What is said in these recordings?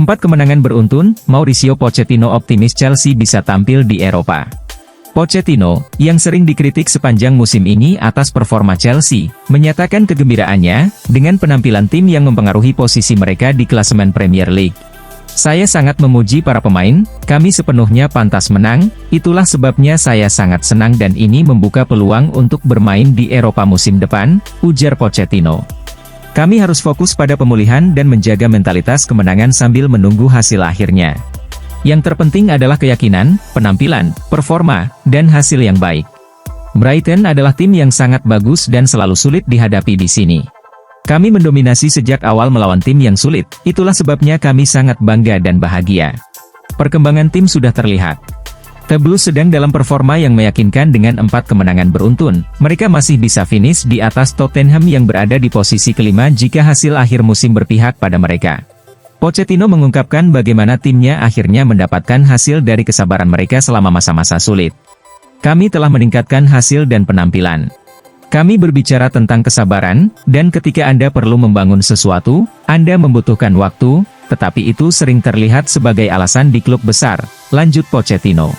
4 kemenangan beruntun, Mauricio Pochettino optimis Chelsea bisa tampil di Eropa. Pochettino, yang sering dikritik sepanjang musim ini atas performa Chelsea, menyatakan kegembiraannya dengan penampilan tim yang mempengaruhi posisi mereka di klasemen Premier League. Saya sangat memuji para pemain, kami sepenuhnya pantas menang, itulah sebabnya saya sangat senang dan ini membuka peluang untuk bermain di Eropa musim depan, ujar Pochettino. Kami harus fokus pada pemulihan dan menjaga mentalitas kemenangan sambil menunggu hasil akhirnya. Yang terpenting adalah keyakinan, penampilan, performa, dan hasil yang baik. Brighton adalah tim yang sangat bagus dan selalu sulit dihadapi di sini. Kami mendominasi sejak awal melawan tim yang sulit, itulah sebabnya kami sangat bangga dan bahagia. Perkembangan tim sudah terlihat. The Blues sedang dalam performa yang meyakinkan dengan 4 kemenangan beruntun, mereka masih bisa finish di atas Tottenham yang berada di posisi kelima jika hasil akhir musim berpihak pada mereka. Pochettino mengungkapkan bagaimana timnya akhirnya mendapatkan hasil dari kesabaran mereka selama masa-masa sulit. Kami telah meningkatkan hasil dan penampilan. Kami berbicara tentang kesabaran, dan ketika Anda perlu membangun sesuatu, Anda membutuhkan waktu, tetapi itu sering terlihat sebagai alasan di klub besar, lanjut Pochettino.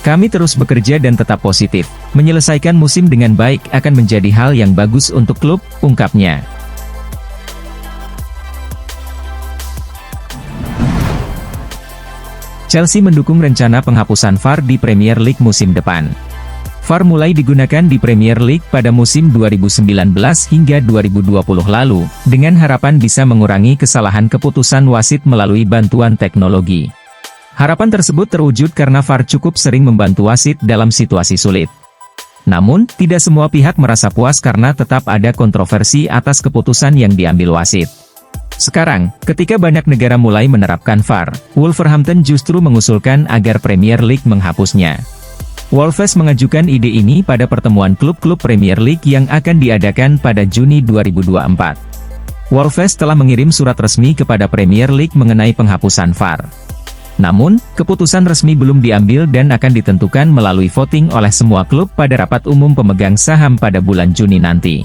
Kami terus bekerja dan tetap positif, menyelesaikan musim dengan baik akan menjadi hal yang bagus untuk klub, ungkapnya. Chelsea mendukung rencana penghapusan VAR di Premier League musim depan. VAR mulai digunakan di Premier League pada musim 2019 hingga 2020 lalu, dengan harapan bisa mengurangi kesalahan keputusan wasit melalui bantuan teknologi. Harapan tersebut terwujud karena VAR cukup sering membantu wasit dalam situasi sulit. Namun, tidak semua pihak merasa puas karena tetap ada kontroversi atas keputusan yang diambil wasit. Sekarang, ketika banyak negara mulai menerapkan VAR, Wolverhampton justru mengusulkan agar Premier League menghapusnya. Wolves mengajukan ide ini pada pertemuan klub-klub Premier League yang akan diadakan pada Juni 2024. Wolves telah mengirim surat resmi kepada Premier League mengenai penghapusan VAR. Namun, keputusan resmi belum diambil dan akan ditentukan melalui voting oleh semua klub pada rapat umum pemegang saham pada bulan Juni nanti.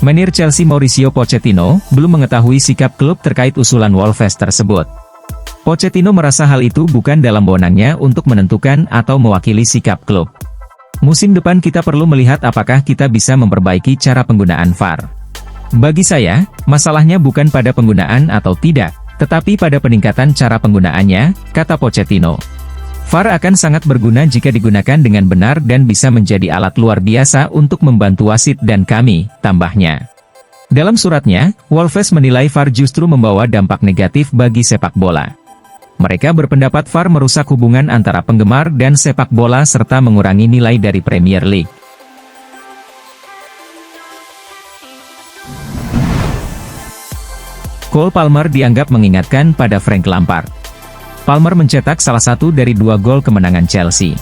Manajer Chelsea Mauricio Pochettino belum mengetahui sikap klub terkait usulan Wolves tersebut. Pochettino merasa hal itu bukan dalam wewenangnya untuk menentukan atau mewakili sikap klub. Musim depan kita perlu melihat apakah kita bisa memperbaiki cara penggunaan VAR. Bagi saya, masalahnya bukan pada penggunaan atau tidak, tetapi pada peningkatan cara penggunaannya, kata Pochettino. VAR akan sangat berguna jika digunakan dengan benar dan bisa menjadi alat luar biasa untuk membantu wasit dan kami, tambahnya. Dalam suratnya, Wolves menilai VAR justru membawa dampak negatif bagi sepak bola. Mereka berpendapat VAR merusak hubungan antara penggemar dan sepak bola serta mengurangi nilai dari Premier League. Cole Palmer dianggap mengingatkan pada Frank Lampard. Palmer mencetak salah satu dari 2 gol kemenangan Chelsea.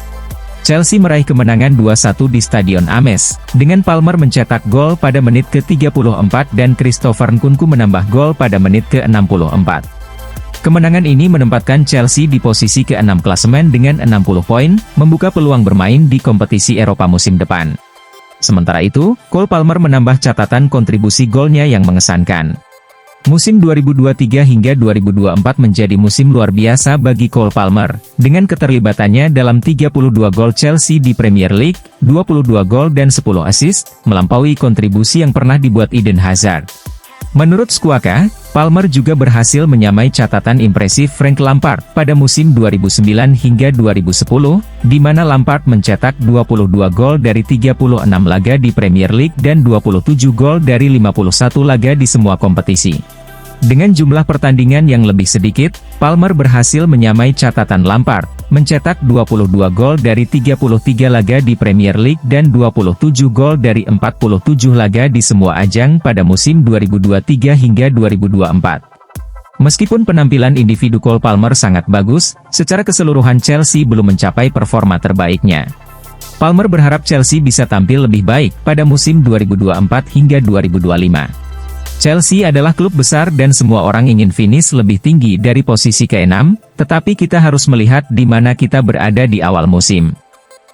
Chelsea meraih kemenangan 2-1 di Stadion Ames, dengan Palmer mencetak gol pada menit ke-34 dan Christopher Nkunku menambah gol pada menit ke-64. Kemenangan ini menempatkan Chelsea di posisi ke-6 klasemen dengan 60 poin, membuka peluang bermain di kompetisi Eropa musim depan. Sementara itu, Cole Palmer menambah catatan kontribusi golnya yang mengesankan. Musim 2023 hingga 2024 menjadi musim luar biasa bagi Cole Palmer, dengan keterlibatannya dalam 32 gol Chelsea di Premier League, 22 gol dan 10 assist, melampaui kontribusi yang pernah dibuat Eden Hazard. Menurut Squawka, Palmer juga berhasil menyamai catatan impresif Frank Lampard pada musim 2009 hingga 2010, di mana Lampard mencetak 22 gol dari 36 laga di Premier League dan 27 gol dari 51 laga di semua kompetisi. Dengan jumlah pertandingan yang lebih sedikit, Palmer berhasil menyamai catatan Lampard, mencetak 22 gol dari 33 laga di Premier League dan 27 gol dari 47 laga di semua ajang pada musim 2023 hingga 2024. Meskipun penampilan individu Cole Palmer sangat bagus, secara keseluruhan Chelsea belum mencapai performa terbaiknya. Palmer berharap Chelsea bisa tampil lebih baik pada musim 2024 hingga 2025. Chelsea adalah klub besar dan semua orang ingin finish lebih tinggi dari posisi ke-6, tetapi kita harus melihat di mana kita berada di awal musim.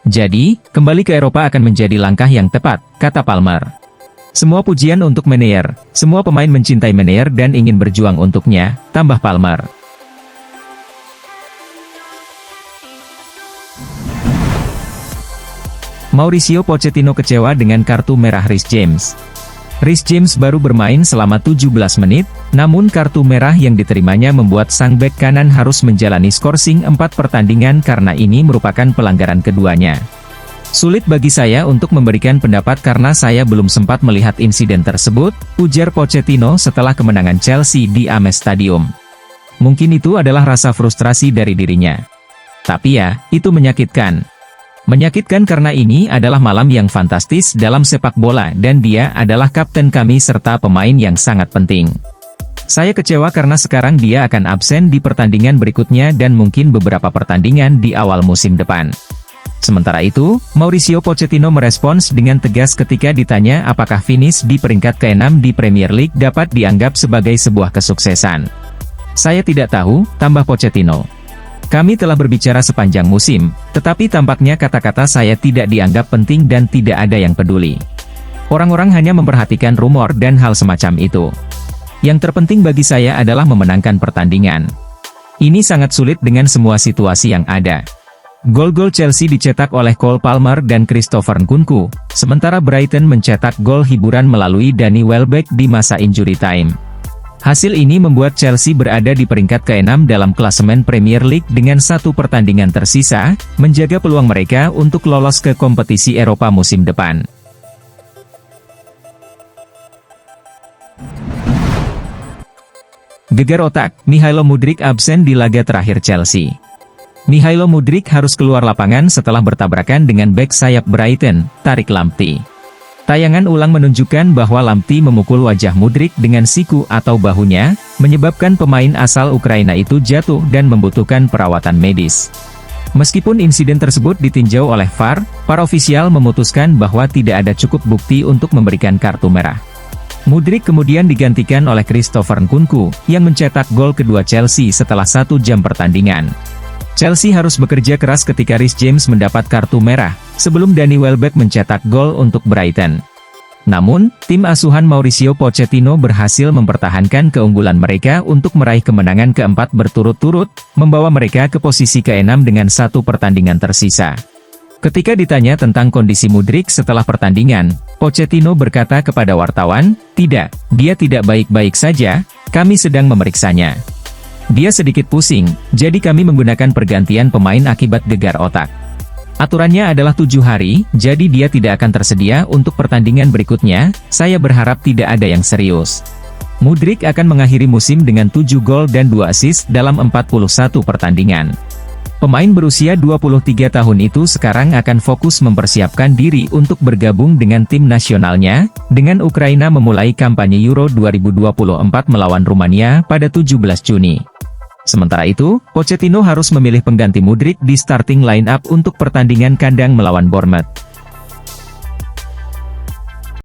Jadi, kembali ke Eropa akan menjadi langkah yang tepat, kata Palmer. Semua pujian untuk manajer, semua pemain mencintai manajer dan ingin berjuang untuknya, tambah Palmer. Mauricio Pochettino kecewa dengan kartu merah Reece James. Reece James baru bermain selama 17 menit, namun kartu merah yang diterimanya membuat sang bek kanan harus menjalani skorsing 4 pertandingan karena ini merupakan pelanggaran keduanya. Sulit bagi saya untuk memberikan pendapat karena saya belum sempat melihat insiden tersebut, ujar Pochettino setelah kemenangan Chelsea di Amex Stadium. Mungkin itu adalah rasa frustrasi dari dirinya. Tapi ya, itu menyakitkan. Menyakitkan karena ini adalah malam yang fantastis dalam sepak bola dan dia adalah kapten kami serta pemain yang sangat penting. Saya kecewa karena sekarang dia akan absen di pertandingan berikutnya dan mungkin beberapa pertandingan di awal musim depan. Sementara itu, Mauricio Pochettino merespons dengan tegas ketika ditanya apakah finish di peringkat ke-6 di Premier League dapat dianggap sebagai sebuah kesuksesan. Saya tidak tahu, tambah Pochettino. Kami telah berbicara sepanjang musim, tetapi tampaknya kata-kata saya tidak dianggap penting dan tidak ada yang peduli. Orang-orang hanya memperhatikan rumor dan hal semacam itu. Yang terpenting bagi saya adalah memenangkan pertandingan. Ini sangat sulit dengan semua situasi yang ada. Gol-gol Chelsea dicetak oleh Cole Palmer dan Christopher Nkunku, sementara Brighton mencetak gol hiburan melalui Danny Welbeck di masa injury time. Hasil ini membuat Chelsea berada di peringkat ke-6 dalam klasemen Premier League dengan 1 pertandingan tersisa, menjaga peluang mereka untuk lolos ke kompetisi Eropa musim depan. Gegar otak, Michailo Mudryk absen di laga terakhir Chelsea. Michailo Mudryk harus keluar lapangan setelah bertabrakan dengan bek sayap Brighton, Tariq Lamptey. Tayangan ulang menunjukkan bahwa Lamptey memukul wajah Mudryk dengan siku atau bahunya, menyebabkan pemain asal Ukraina itu jatuh dan membutuhkan perawatan medis. Meskipun insiden tersebut ditinjau oleh VAR, para ofisial memutuskan bahwa tidak ada cukup bukti untuk memberikan kartu merah. Mudryk kemudian digantikan oleh Christopher Nkunku, yang mencetak gol kedua Chelsea setelah 1 jam pertandingan. Chelsea harus bekerja keras ketika Reece James mendapat kartu merah, sebelum Danny Welbeck mencetak gol untuk Brighton. Namun, tim asuhan Mauricio Pochettino berhasil mempertahankan keunggulan mereka untuk meraih kemenangan keempat berturut-turut, membawa mereka ke posisi ke-6 dengan 1 pertandingan tersisa. Ketika ditanya tentang kondisi Mudryk setelah pertandingan, Pochettino berkata kepada wartawan, "Tidak, dia tidak baik-baik saja, kami sedang memeriksanya. Dia sedikit pusing, jadi kami menggunakan pergantian pemain akibat gegar otak. Aturannya adalah 7 hari, jadi dia tidak akan tersedia untuk pertandingan berikutnya, saya berharap tidak ada yang serius." Mudryk akan mengakhiri musim dengan 7 gol dan 2 assist dalam 41 pertandingan. Pemain berusia 23 tahun itu sekarang akan fokus mempersiapkan diri untuk bergabung dengan tim nasionalnya, dengan Ukraina memulai kampanye Euro 2024 melawan Rumania pada 17 Juni. Sementara itu, Pochettino harus memilih pengganti Mudryk di starting line-up untuk pertandingan kandang melawan Bournemouth.